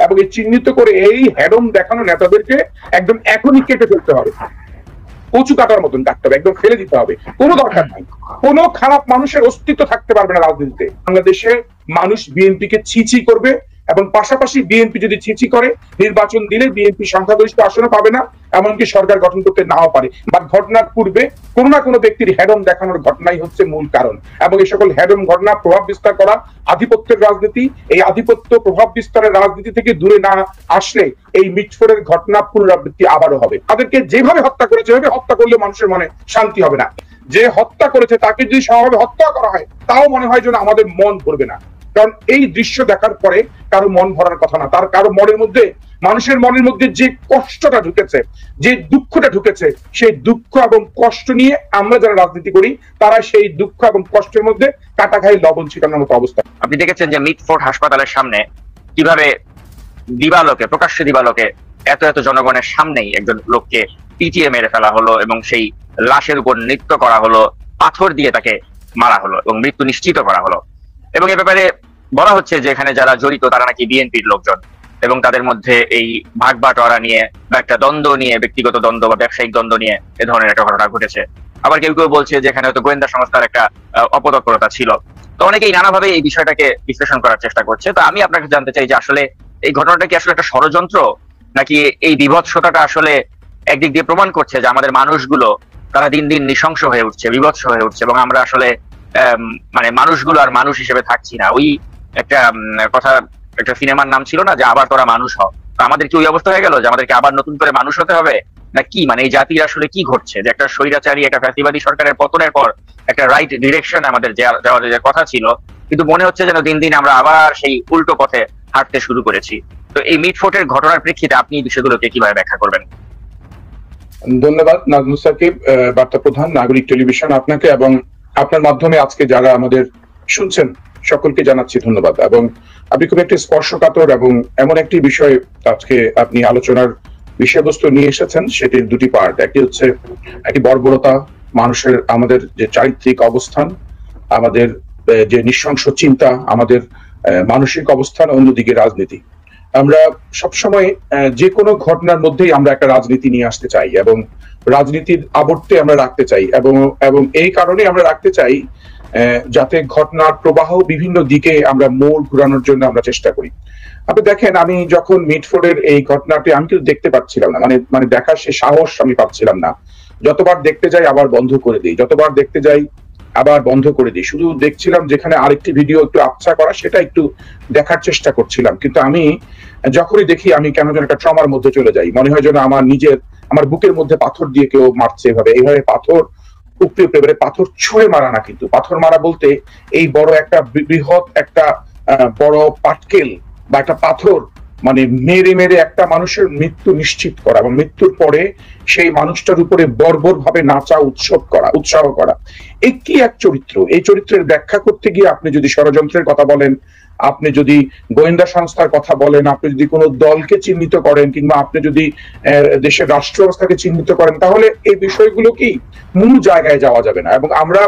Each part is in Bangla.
এবং এই চিহ্নিত করে এই হ্যাডম দেখানো নেতাদেরকে একদম এখনই কেটে ফেলতে হবে, কচু কাটার মতন কাটতে হবে, একদম ফেলে দিতে হবে। কোনো দরকার নাই, কোনো খারাপ মানুষের অস্তিত্ব থাকতে পারবে না রাজনীতিতে। বাংলাদেশে মানুষ বিএনপিকে ছিছি করবে, এবং পাশাপাশি বিএনপি যদি ছিছি করে নির্বাচন দিলে বিএনপি সংখ্যাগরিষ্ঠ আসনও পাবে না, এমনকি সরকার গঠন করতে নাও পারে। বা ঘটনার পূর্বে কোনো না কোনো ব্যক্তির হেডম দেখানোর ঘটনাই হচ্ছে মূল কারণ, এবং এই সকল হেডম ঘটনা প্রভাব বিস্তার করা আধিপত্যের রাজনীতি। এই আধিপত্য প্রভাব বিস্তারের রাজনীতি থেকে দূরে না আসলে এই মিটফোর্ডের ঘটনা পুনরাবৃত্তি আবারও হবে। তাদেরকে যেভাবে হত্যা করেছে সেভাবে হত্যা করলে মানুষের মনে শান্তি হবে না। যে হত্যা করেছে তাকে যদি স্বভাবে হত্যা করা হয় তাও মনে হয় যেন আমাদের মন ভরবে না, কারণ এই দৃশ্য দেখার পরে কারো মন ভরার কথা না। তার কারো মনের মধ্যে, মানুষের মনের মধ্যে যে কষ্টটা ঢুকেছে, যে দুঃখটা ঢুকেছে, সেই দুঃখ এবং কষ্ট নিয়ে আমরা যারা রাজনীতি করি তারা সেই দুঃখ এবং কষ্টের মধ্যে কাটা খাই লবণ ছিটানোর মতো অবস্থা। আপনি দেখেছেন যে মিটফোর্ড হাসপাতালের সামনে কিভাবে দিবালোকে, প্রকাশ্য দিবালোকে এত এত জনগণের সামনেই একজন লোককে পিটিয়ে মেরে ফেলা হলো, এবং সেই লাশের উপর নৃত্য করা হলো, পাথর দিয়ে তাকে মারা হলো এবং মৃত্যু নিশ্চিত করা হলো। এবং এ ব্যাপারে বলা হচ্ছে যে এখানে যারা জড়িত তারা নাকি বিএনপির লোকজন, এবং তাদের মধ্যে এই ভাগ বাটোয়ারা নিয়ে বা একটা দ্বন্দ্ব নিয়ে, ব্যক্তিগত দ্বন্দ্ব বা ব্যবসায়িক দ্বন্দ্ব নিয়ে এ ধরনের একটা ঘটনা ঘটেছে। আবার কেউ কেউ বলছে যে এখানে হয়তো গোয়েন্দা সংস্থার একটা অপতৎপরতা ছিল। তো অনেকেই নানাভাবে এই বিষয়টাকে বিশ্লেষণ করার চেষ্টা করছে। তো আমি আপনাকে জানতে চাই যে আসলে এই ঘটনাটা কি আসলে একটা ষড়যন্ত্র, নাকি এই বিভৎসতাটা আসলে একদিক দিয়ে প্রমাণ করছে যে আমাদের মানুষগুলো তারা দিন দিন নৃশংস হয়ে উঠছে, বিভৎস হয়ে উঠছে, এবং আমরা আসলে মানে মানুষগুলো আর মানুষ হিসেবে থাকছি না। ওই একটা কথা, একটা সিনেমার নাম ছিল না যে আবার তোরা মানুষ হ, আমাদের কি ওই অবস্থা হয়ে গেল যে আমাদেরকে আবার নতুন করে মানুষ হতে হবে, না কি? মানে এই জাতির আসলে কি ঘটছে যে একটা স্বৈরাচারী, একটা ফ্যাসিবাদী সরকারের পতনের পর একটা রাইট ডিরেকশন আমাদের যাওয়ার যে কথা ছিল, কিন্তু মনে হচ্ছে যেন দিন দিন আমরা আবার সেই উল্টো পথে হাঁটতে শুরু করেছি। তো এই মিটফোর্ডের ঘটনার প্রেক্ষিতে আপনি এই বিষয়গুলোকে কিভাবে ব্যাখ্যা করবেন? ধন্যবাদ নাজমুল সাকিব, বার্তা প্রধান, নাগরিক টেলিভিশন, আপনাকে এবং আপনার মাধ্যমে আজকে যারা আমাদের শুনছেন সকলকে জানাচ্ছি ধন্যবাদ। এবং আপনি খুব একটি স্পর্শকাতর এবং এমন একটি বিষয় আজকে আপনি আলোচনার বিষয়বস্তু নিয়ে এসেছেন, সেটির দুটি পার্ট। একটি হচ্ছে একটি বর্বরতা, মানুষের, আমাদের যে চারিত্রিক অবস্থান, আমাদের যে নৃশংস চিন্তা, আমাদের মানসিক অবস্থান, অন্যদিকে রাজনীতি। আমরা সবসময় যে কোনো ঘটনার মধ্যেই আমরা একটা রাজনীতি নিয়ে আসতে চাই এবং রাজনীতির আবর্তে আমরা রাখতে চাই, এবং এই কারণে আমরা রাখতে চাই যাতে ঘটনার প্রবাহ বিভিন্ন দিকে আমরা মোড় ঘুরানোর জন্য আমরা চেষ্টা করি। আপনি দেখেন, আমি যখন মিটফোর্ডের এই ঘটনাটি আমি কিন্তু দেখতে পাচ্ছিলাম না, মানে দেখার সে সাহস আমি পাচ্ছিলাম না। যতবার দেখতে যাই আবার বন্ধ করে দিই, যতবার দেখতে যাই আবার বন্ধ করে দিই। শুধু দেখছিলাম যেখানে আরেকটি ভিডিও একটু আবছা করা, সেটা একটু দেখার চেষ্টা করছিলাম। কিন্তু আমি যখনই দেখি আমি কেন যেন একটা ট্রমার মধ্যে চলে যাই, মনে হয় যেন আমার বুকের মধ্যে পাথর দিয়ে কেউ মারছে। এইভাবে পাথর উপরে উপরে, পাথর ছুঁড়ে মারা না, কিন্তু পাথর মারা বলতে এই বড় একটা বৃহৎ একটা বড় পাটকেল বা একটা পাথর মানে মেরে মেরে একটা মানুষের মৃত্যু নিশ্চিত করা, এবং মৃত্যুর পরে সেই মানুষটার উপরে বর্বর ভাবে নাচা, উৎসাহ করা। এই কি এক চরিত্র! এই চরিত্রের ব্যাখ্যা করতে গিয়ে আপনি যদি ষড়যন্ত্রের কথা বলেন, আপনি যদি গোয়েন্দা সংস্থার কথা বলেন, আপনি যদি কোনো দলকে চিহ্নিত করেন, কিংবা আপনি যদি দেশের রাষ্ট্র ব্যবস্থাকে চিহ্নিত করেন, তাহলে এই বিষয়গুলো কি মূল জায়গায় যাওয়া যাবে না। এবং আমরা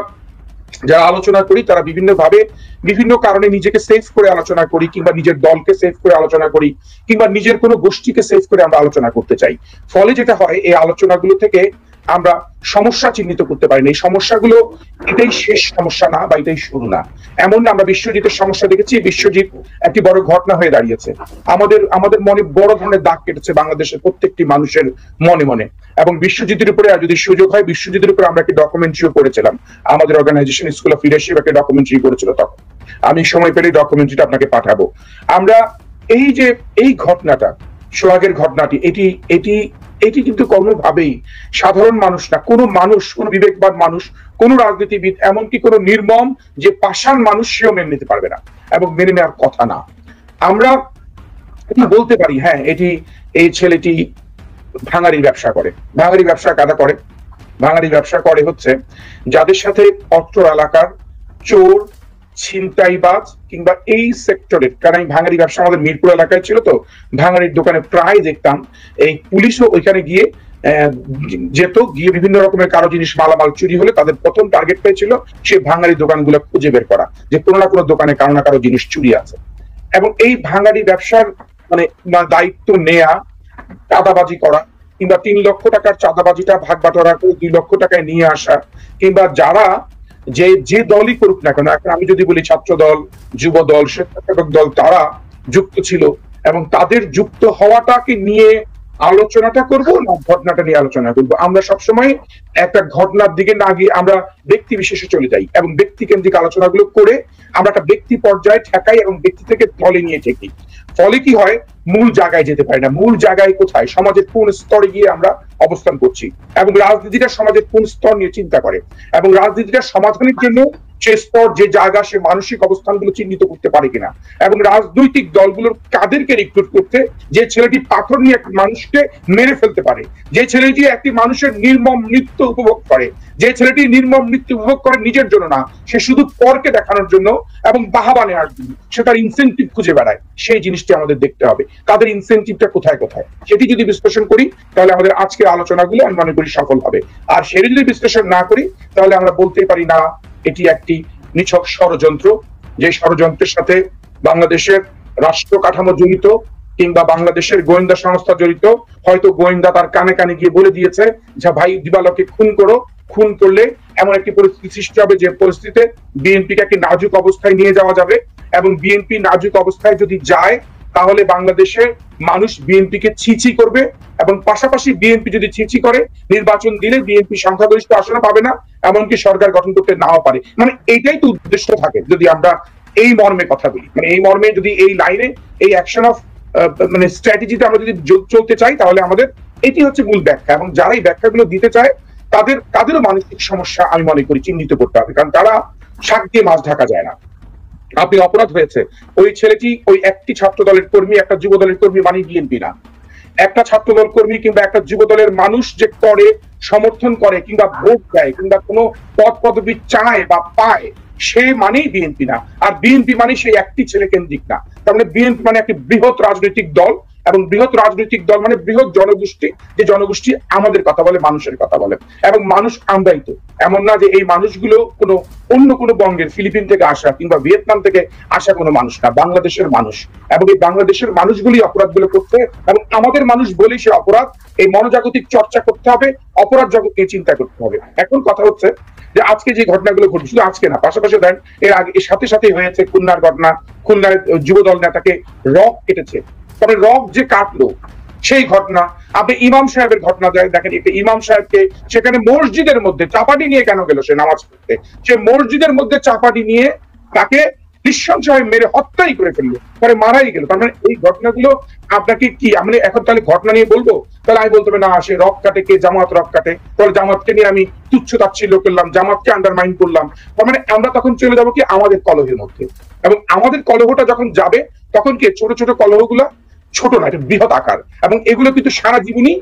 যারা আলোচনা করি তারা বিভিন্ন ভাবে, বিভিন্ন কারণে নিজেকে সেফ করে আলোচনা করি, কিংবা নিজের দলকে সেফ করে আলোচনা করি, কিংবা নিজের কোনো গোষ্ঠীকে সেফ করে আমরা আলোচনা করতে চাই। ফলে যেটা হয়, এই আলোচনাগুলো থেকে আমরা সমস্যা চিহ্নিত করতে পারি না। এই সমস্যাগুলো এটাই শেষ সমস্যা না, বা এটাই শুরু না। এমন না, আমরা বিশ্বজিতের সমস্যা দেখেছি, বিশ্বজিৎ একটি বড় ঘটনা হয়ে দাঁড়িয়েছে। আমাদের মনে বড় ধরনের দাগ কেটেছে বাংলাদেশের প্রত্যেকটি মানুষের মনে মনে। এবং বিশ্বজিতের উপরে যদি সুযোগ হয়, বিশ্বজিতের উপরে আমরা একটি ডকুমেন্টারিও করেছিলাম, আমাদের অর্গানাইজেশন স্কুল অফ লিডারশিপ একটা ডকুমেন্টারি করেছিল। তখন আমি সময় পেলে ডকুমেন্টারিটা আপনাকে পাঠাবো। আমরা এই ঘটনাটা, সোহাগের ঘটনাটি, এটি কিন্তু কোনোভাবেই সাধারণ মানুষ না, কোনো মানুষ, কোনো বিবেকবান মানুষ, কোনো রাজনীতিবিদ, এমনকি কোনো নির্মম যে পাষাণ মানুষ, সেও মেনে নিতে পারবে না এবং মেনে নেওয়ার কথা না। আমরা বলতে পারি হ্যাঁ, এই ছেলেটি ভাঙাড়ির ব্যবসা করে। ভাঙাড়ি ব্যবসা কারা করে? ভাঙাড়ি ব্যবসা করে হচ্ছে যাদের সাথে অত্র এলাকার চোর, ছিনতাইবাজ, কিংবা এই সেক্টরের, কারণ আমি ভাঙাড়ি ব্যবসা আমাদের মিরপুর এলাকায় ছিল, তো ভাঙাড়ির দোকানে প্রায় দেখতাম এই পুলিশও ওইখানে গিয়ে গিয়ে বিভিন্ন রকমের কারো জিনিস, মালামাল চুরি হলে তাদের প্রথম টার্গেট পেয়েছিল সেই ভাঙাড়ি দোকানগুলো খুঁজে বের করা, যে কোনো না কোনো দোকানে কারো না কারো জিনিস চুরি আছে। এবং এই ভাঙাড়ি ব্যবসার মানে দায়িত্ব নেয়া, চাঁদাবাজি করা, কিংবা 3 লক্ষ টাকার চাঁদাবাজিটা ভাগ বাটোয়ারা করে 2 লক্ষ টাকায় নিয়ে আসা, কিংবা যারা যে দলই করুক না কেন, এখন আমি যদি বলি ছাত্র দল, যুব দল, স্বেচ্ছাসেবক দল, তারা যুক্ত ছিল এবং তাদের যুক্ত হওয়াটাকে নিয়ে আলোচনাটা করব না ঘটনাটা নিয়ে আলোচনা করব। আমরা সবসময় একটা ঘটনার দিকে না গিয়ে আমরা ব্যক্তি বিশেষে চলে যাই এবং ব্যক্তি কেন্দ্রিক আলোচনাগুলো করে আমরা একটা ব্যক্তি পর্যায়ে ঠেকাই এবং ব্যক্তি থেকে দলে নিয়ে ঠেকি। ফলে কি হয়, মূল জায়গায় যেতে পারি না। মূল জায়গায় কোথায়, সমাজের কোন স্তরে গিয়ে আমরা অবস্থান করছি, এবং রাজনীতিটা সমাজের কোন স্তর নিয়ে চিন্তা করে, এবং রাজনীতিটা সমাধানের জন্য সে স্তর, যে জায়গা, সে মানসিক অবস্থানগুলো চিহ্নিত করতে পারে কিনা, এবং রাজনৈতিক দলগুলোর কাদেরকে রিক্রুট করতে, যে ছেলেটি পাথর নিয়ে একটি মানুষকে মেরে ফেলতে পারে, যে ছেলেটি একটি মানুষের নির্মম মৃত্যু উপভোগ করে, যে ছেলেটি নির্মম মৃত্যু উপভোগ করে নিজের জন্য না, সে শুধু পরকে দেখানোর জন্য এবং বাহাবা নেওয়ার জন্য, সে তার ইনসেন্টিভ খুঁজে বেড়ায়। সেই জিনিসটি আমাদের দেখতে হবে, তাদের ইনসেন্টিভটা কোথায় কোথায়। সেটি যদি বিশ্লেষণ করি তাহলে আমাদের আজকের আলোচনাগুলো আমি মনে করি সফল হবে। আর সেটি যদি বিশ্লেষণ না করি তাহলে আমরা বলতেই পারি না এটি একটি নিছক ষড়যন্ত্র, যে ষড়যন্ত্রের সাথে বাংলাদেশের রাষ্ট্র কাঠামো জড়িত, কিংবা বাংলাদেশের গোয়েন্দা সংস্থা জড়িত। হয়তো গোয়েন্দা তার কানে কানে গিয়ে বলে দিয়েছে যে ভাই দিবালোকে খুন করো, খুন করলে এমন একটি পরিস্থিতি সৃষ্টি হবে যে পরিস্থিতিতে বিএনপিকে একটি নাজুক অবস্থায় নিয়ে যাওয়া যাবে, এবং বিএনপি নাজুক অবস্থায় যদি যায় তাহলে বাংলাদেশে মানুষ বিএনপিকে ছিছি করবে, এবং পাশাপাশি বিএনপি যদি ছিছি করে নির্বাচন দিলে বিএনপি সংখ্যাগরিষ্ঠ আসন পাবে না, এমনকি সরকার গঠন করতে নাও পারে। মানে এইটাই তো উদ্দেশ্য থাকে যদি আমরা এই মর্মে কথা বলি, মানে এই মর্মে যদি এই লাইনে এই অ্যাকশন অফ মানে স্ট্র্যাটেজিতে আমরা যদি চলতে চাই তাহলে আমাদের এটি হচ্ছে মূল ব্যাখ্যা। এবং যারা এই ব্যাখ্যাগুলো দিতে চায় তাদেরও মানসিক সমস্যা আমি মনে করি চিহ্নিত করতে হবে, কারণ তারা শাক দিয়ে মাছ ঢাকা যায় না। আপনি অপরাধ হয়েছে, ওই ছেলেটি ওই একটি ছাত্র দলের কর্মী, একটা যুব দলের কর্মী মানে বিএনপি না। একটা ছাত্র দল কর্মী কিংবা একটা যুব দলের মানুষ যে করে, সমর্থন করে, কিংবা ভোট দেয়, কিংবা কোনো পদ পদবি চায় বা পায়, সে মানেই বিএনপি না। আর বিএনপি মানে সেই একটি ছেলে কেন্দ্রিক না। তার মানে বিএনপি মানে একটি বৃহৎ রাজনৈতিক দল, এবং বৃহৎ রাজনৈতিক দল মানে বৃহৎ জনগোষ্ঠী, যে জনগোষ্ঠী আমাদের কথা বলে, মানুষের কথা বলে, এবং মানুষ আমরাই তো। এমন না যে এই মানুষগুলো কোনো অন্য কোনো বঙ্গের, ফিলিপিন থেকে আসা কিংবা ভিয়েতনাম থেকে আসা কোনো মানুষ না, বাংলাদেশের মানুষ। এবং এই বাংলাদেশের মানুষগুলি অপরাধগুলো করতে, এবং আমাদের মানুষ বলেই সে অপরাধ। এই মনোজাগতিক চর্চা করতে হবে, অপরাধ জগৎকে চিন্তা করতে হবে। এখন কথা হচ্ছে যে আজকে যে ঘটনাগুলো ঘটছে, শুধু আজকে না, পাশাপাশি দেন এর আগে এর সাথে সাথে হয়েছে খুলনার ঘটনা। খুলনার যুবদল নেতাকে রক কেটেছে, তবে রক যে কাটলো সেই ঘটনা। আপনি ইমাম সাহেবের ঘটনা দেখেন, একটা ইমাম সাহেবকে সেখানে মসজিদের মধ্যে চাপাটি নিয়ে কেন গেল সে নামাজ পড়তে, সে মসজিদের মধ্যে চাপাটি নিয়ে তাকে নৃশংসভাবে মেরে হত্যাই করে ফেললো, পরে মারাই গেল। তার মানে এই ঘটনাগুলো আপনাকে কি আমি এখন তাহলে ঘটনা নিয়ে বলবো? তাহলে আমি বলতে হবে না সে রক কাটে, কে জামাত রক কাটে, তাহলে জামাতকে নিয়ে আমি তুচ্ছ তাচ্ছিল্য করলাম, জামাতকে আন্ডারমাইন করলাম। তার মানে আমরা তখন চলে যাবো কি আমাদের কলহের মধ্যে, এবং আমাদের কলহটা যখন যাবে তখন কি ছোট ছোট কলহগুলা ছোট না, এটা বৃহৎ আকার, এবং এগুলো কিন্তু সারা জীবনই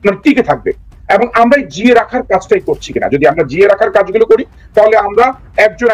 মানে টিকে থাকবে। এবং আমরা জিয়ে রাখার কাজটাই করছি কিনা, যদি আমরা জিয়ে রাখার কাজগুলো করি তাহলে আমরা একজন